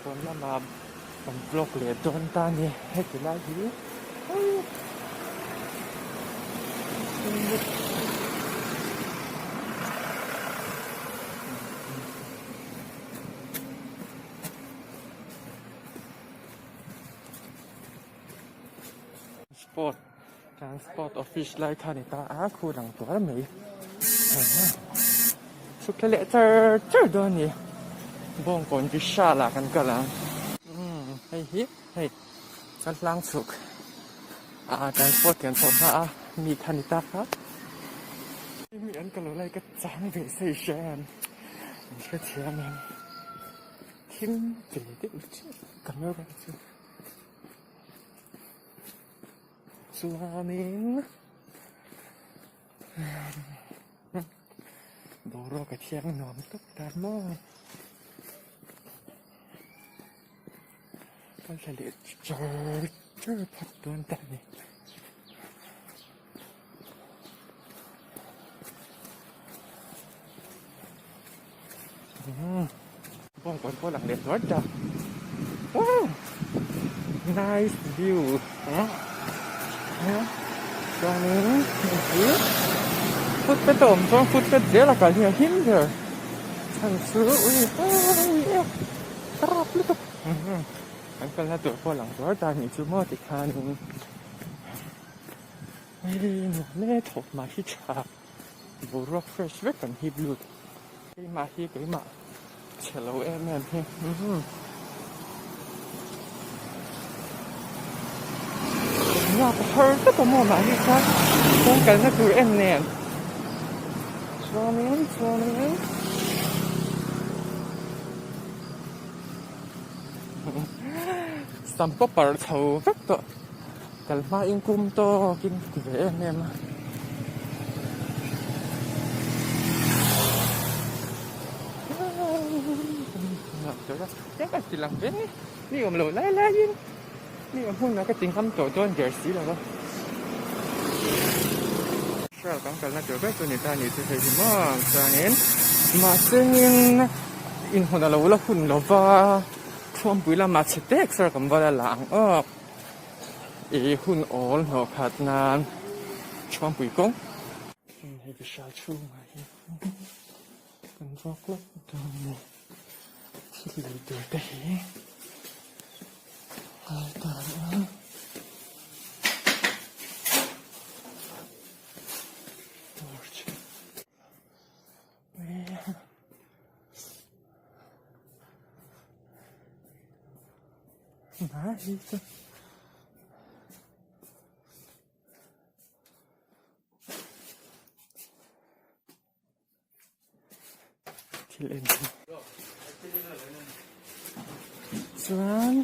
คนละมาผมปลอกเหลือจนตาเนี่ยให้กินได้ทีสปอร์ตการสปอร์ตออฟฟิศไลท์ท่านี่ตาคู่หลังตัวแล้วมั้ยสุดเลยเจอตัวนี้บ้องก่อนวิชาละกันก็แล้วให้ฮิให้กันล้างสุกการสปอร์ตกันผมว่ามีทันิตาครับมีอันก็เลยก็จางไปใส่แชมก็เทียมทิ้งไปได้กันไม่ได้ส่วนนี้ดูรอกระเทียมหนอมตุ๊กตาหม้อก็จะเลี้ยเจอพัดโดนแต่นี่บ้องก่อนพอหลังเด็ดรถจ้ะว้าว nice view ตรงนี้ฟุตไปต่อมต้องฟุตไปเดี๋ยวเราก็เลี้ยหินเถอะฉันซื้ออุ้ยตรับเลยครับอันก็แล้วตัวพอหลังตัวตามีชั่วโมงติดคาหนึ่งไม่ดีหนูเล่ถกมาที่ฉากบูรอกเฟรชเวกันฮิบลูดไปมาที่ไปมาเฉลวแอมแมนเพ่อยากเฮิร์ตก็ตัวมอมาที่ครับต้องการก็คือแอมแนนชอบไหมสัมปปะเถาฟักตัวกันมาอิงกุมโตกินกุเรแอมแนนมาเดี๋ยวยังก็สิหลังเป็นนี่ผมหลุดไล่ยิงนี่ผมพูดนะก็จริงคำโตต้นเกิดสีแล้วก็ชอบต้องการนะเดี๋ยวก็ตัวนี้ตานี่จะเห็นว่าตอนนี้มาซึ่งอินคนเราละคุณเราว่าช่วงปีละมาเช็ดเด็กสักคำว่าหลังคุณโอลหัวขาดนานช่วงปีกงให้วิชาชูมาเป็นฟอกล็อกตัวนี้ที่เหลือตัวเต๋ตาNice. Till end. Swan.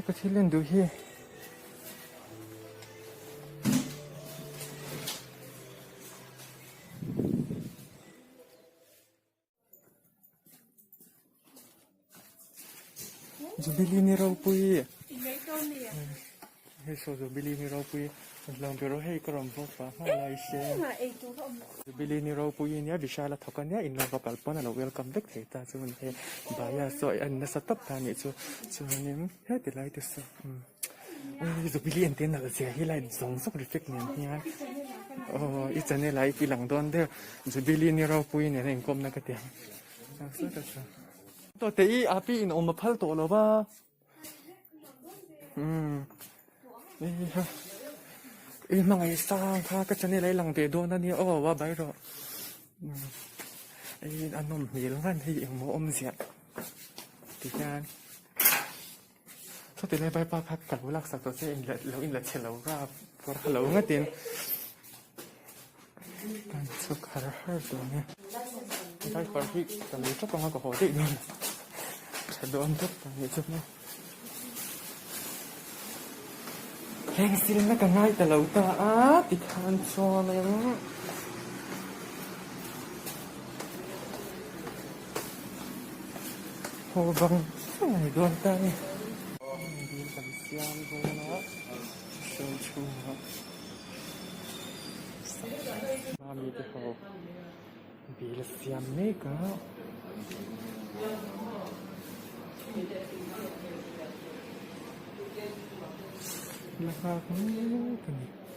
Có till end du here. Bili ni raw pui. Hey so bili ni raw pui. Lang pero hey karam po pa malay siya. Bili ni raw pui niya Vishal thokan niya in lang kapalpon na welcome back theta so he baya so an nasa top ta ni so nim he delight so. So bili enten na siya hilay song so reflect niya. Itane lai pilang don de so bili ni raw pui niya rin kom na katiang. Soตัวเตอีอาปีอินอมมาพัลตัวหรอบ้านี่ฮะมังไอสร้างค่ะก็จะนี่ไรหลังเตโดนนั่นนี่ว่าใบรออันนมมีแล้วกันที่อย่างโมอมเสียติดงานถ้าติดในใบปลาพักกับรักษาตัวเองแล้วอินละเชลแล้วก็พอเราเงี้ยตินการสุขหาตัวเนี่ยได้ก่อนที่จะมีเจ้าของกับหัวติดด้วยจะโดนทุกอย่างนี้ใช่ไหมแข่งสิลน่าจะง่ายแต่เราตาติดขันโซนเลยโหบังไอ้โดนตาเนี่ยดีกับเสียงโดนนะชูนะมามีที่เขา Bill siamneka. Lakak ni.